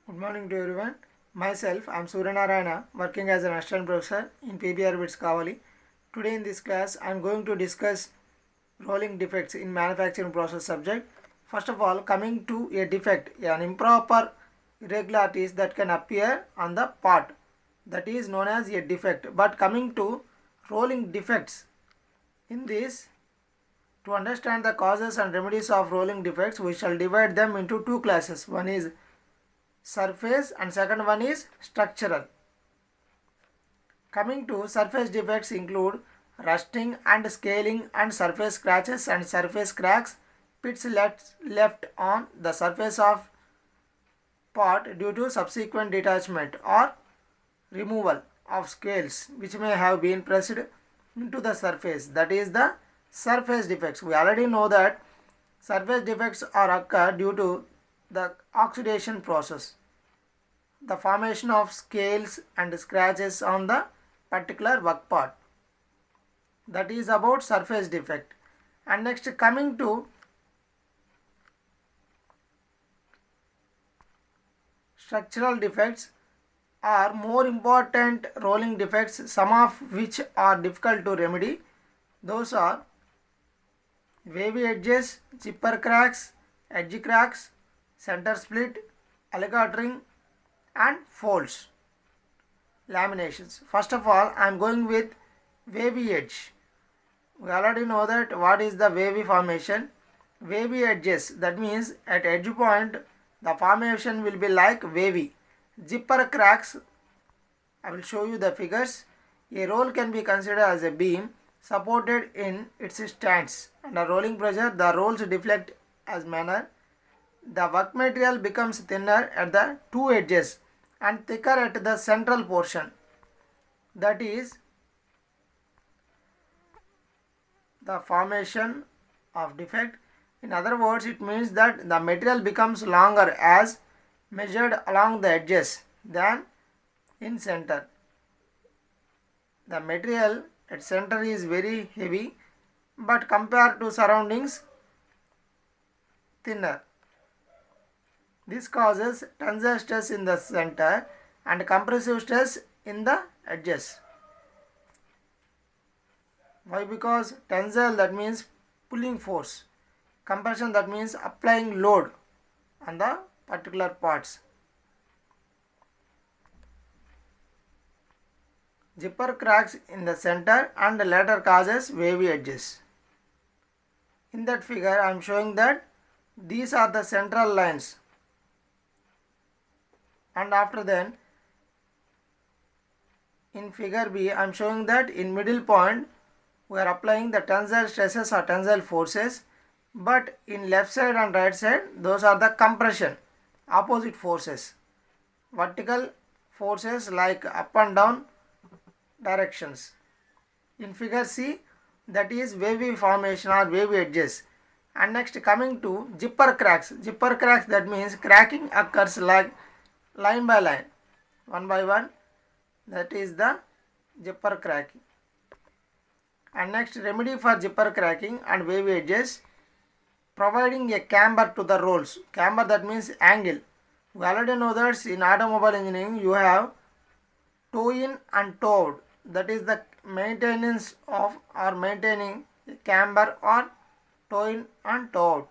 Good morning to everyone. Myself, I am Suryanarayana, working as an assistant professor in PBR BITS Kavali. Today in this class, I am going to discuss rolling defects in manufacturing process subject. First of all, coming to a defect, an improper irregularities that can appear on the part, that is known as a defect. But coming to rolling defects, in this, to understand the causes and remedies of rolling defects, we shall divide them into two classes. One is surface and second one is structural. Coming to surface defects include rusting and scaling and surface scratches and surface cracks, pits left on the surface of part due to subsequent detachment or removal of scales which may have been pressed into the surface, that is the surface defects. We already know that surface defects are occur due to the oxidation process, the formation of scales and scratches on the particular work part. That is about surface defect. And next, coming to structural defects are more important rolling defects, some of which are difficult to remedy. Those are wavy edges, zipper cracks, edge cracks, center split, alligator ring and folds, laminations. First of all, I am going with wavy edge. We already know that what is the wavy formation. Wavy edges, that means at edge point the formation will be like wavy. Zipper cracks, I will show you the figures. A roll can be considered as a beam supported in its stance. Under rolling pressure, the rolls deflect as manner. The work material becomes thinner at the two edges and thicker at the central portion. That is the formation of defect. In other words, it means that the material becomes longer as measured along the edges than in center. The material at center is very heavy, but compared to surroundings, thinner. This causes tensile stress in the center and compressive stress in the edges. Why? Because tensile, that means pulling force. Compression, that means applying load on the particular parts. Zipper cracks in the center and later causes wavy edges. In that figure, I am showing that these are the central lines, and after then in figure B, I am showing that in middle point we are applying the tensile stresses or tensile forces, but in left side and right side those are the compression, opposite forces, vertical forces like up and down directions. In figure C, that is wavy formation or wavy edges. And next, coming to zipper cracks. Zipper cracks, that means cracking occurs like line by line, one by one, that is the zipper cracking. And next, remedy for zipper cracking and wavy edges, providing a camber to the rolls. Camber, that means angle. We already know that in automobile engineering you have toe in and toe out. That is the maintenance of or maintaining a camber or toe in and toe out.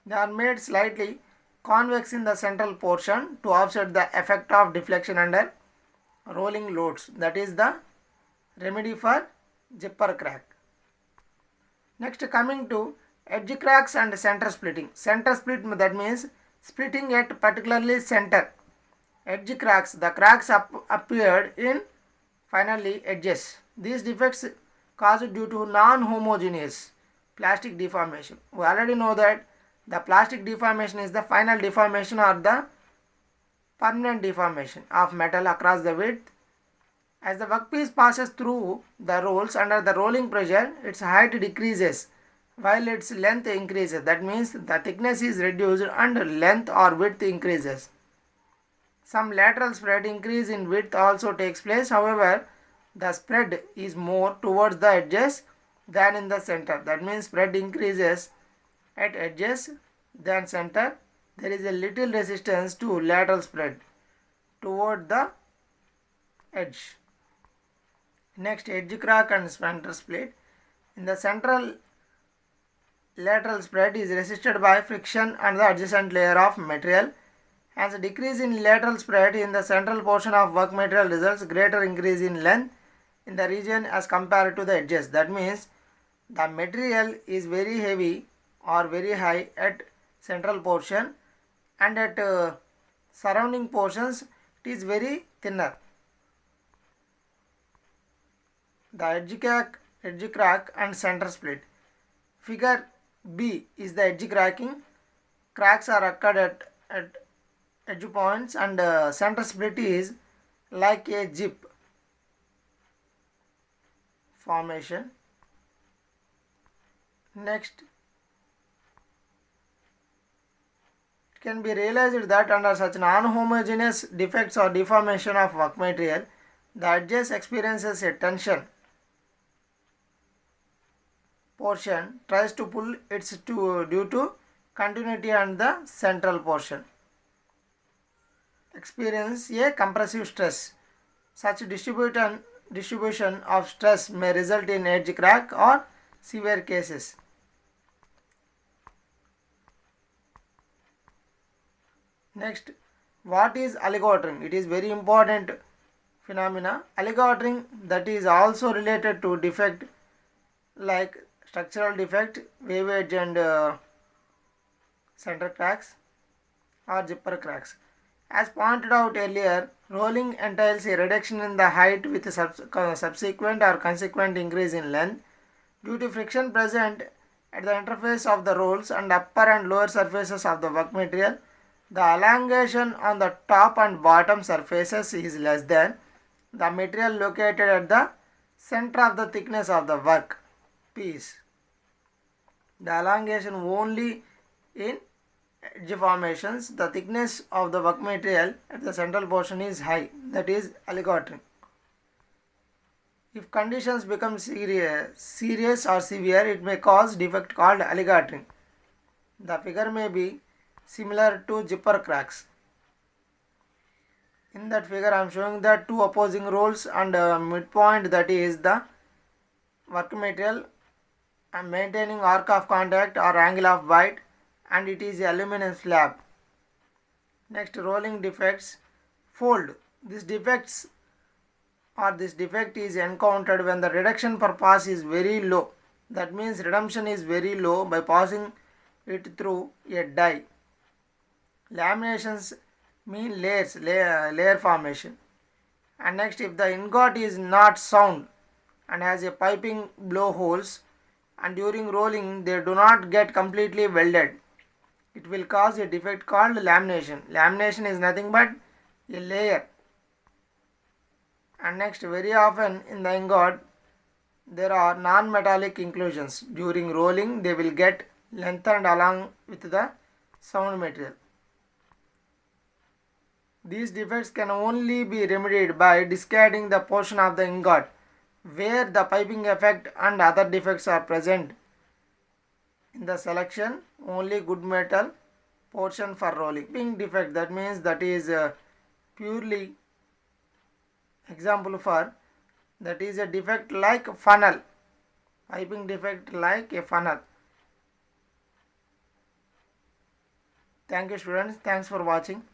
They are made slightly convex in the central portion to offset the effect of deflection under rolling loads. That is the remedy for zipper crack. Next, coming to edge cracks and center splitting. Center split, that means splitting at particularly center. Edge cracks, the cracks appeared in finally edges. These defects caused due to non-homogeneous plastic deformation. We already know that the plastic deformation is the final deformation or the permanent deformation of metal across the width. As the workpiece passes through the rolls under the rolling pressure, its height decreases while its length increases. That means the thickness is reduced and length or width increases. Some lateral spread increase in width also takes place. However, the spread is more towards the edges than in the center. That means spread increases at edges than center. there is a little resistance to lateral spread toward the edge. Next, edge crack and center split. In the central, lateral spread is resisted by friction and the adjacent layer of material. As a decrease in lateral spread in the central portion of work material results greater increase in length in the region as compared to the edges. That means the material is very heavy or very high at central portion, and at surrounding portions it is very thinner. The edge crack and center split. Figure B is the edge cracking. Cracks are occurred at edge points, and center split is like a zip formation. Next, it can be realized that under such non-homogeneous defects or deformation of work material, the edges experiences a tension. Portion tries to pull its due to continuity, and the central portion experience a compressive stress. Such distribution of stress may result in edge crack or severe cases. Next, what is alligatering? It is very important phenomena. Alligatering, that is also related to defect like structural defect, wavage and center cracks or zipper cracks. As pointed out earlier, rolling entails a reduction in the height with a subsequent or consequent increase in length due to friction present at the interface of the rolls and upper and lower surfaces of the work material. The elongation on the top and bottom surfaces is less than the material located at the center of the thickness of the work piece. The elongation only in edge formations. The thickness of the work material at the central portion is high, that is alligatering. If conditions become serious or severe, it may cause defect called alligatering. The figure may be similar to zipper cracks. In that figure I am showing the two opposing rolls and midpoint, that is the work material. I am maintaining arc of contact or angle of bite, and it is aluminum slab. Next, rolling defects. Fold. This defect is encountered when the reduction per pass is very low. That means reduction is very low by passing it through a die. Laminations mean layer formation. And next, if the ingot is not sound and has a piping blowholes, and during rolling they do not get completely welded, it will cause a defect called lamination. Lamination is nothing but a layer. And next, very often in the ingot there are non-metallic inclusions. During rolling they will get lengthened along with the sound material. These defects can only be remedied by discarding the portion of the ingot where the piping effect and other defects are present. In the selection, only good metal portion for rolling. Piping defect, that means that is purely example for that is a defect like funnel. Piping defect like a funnel. Thank you students. Thanks for watching.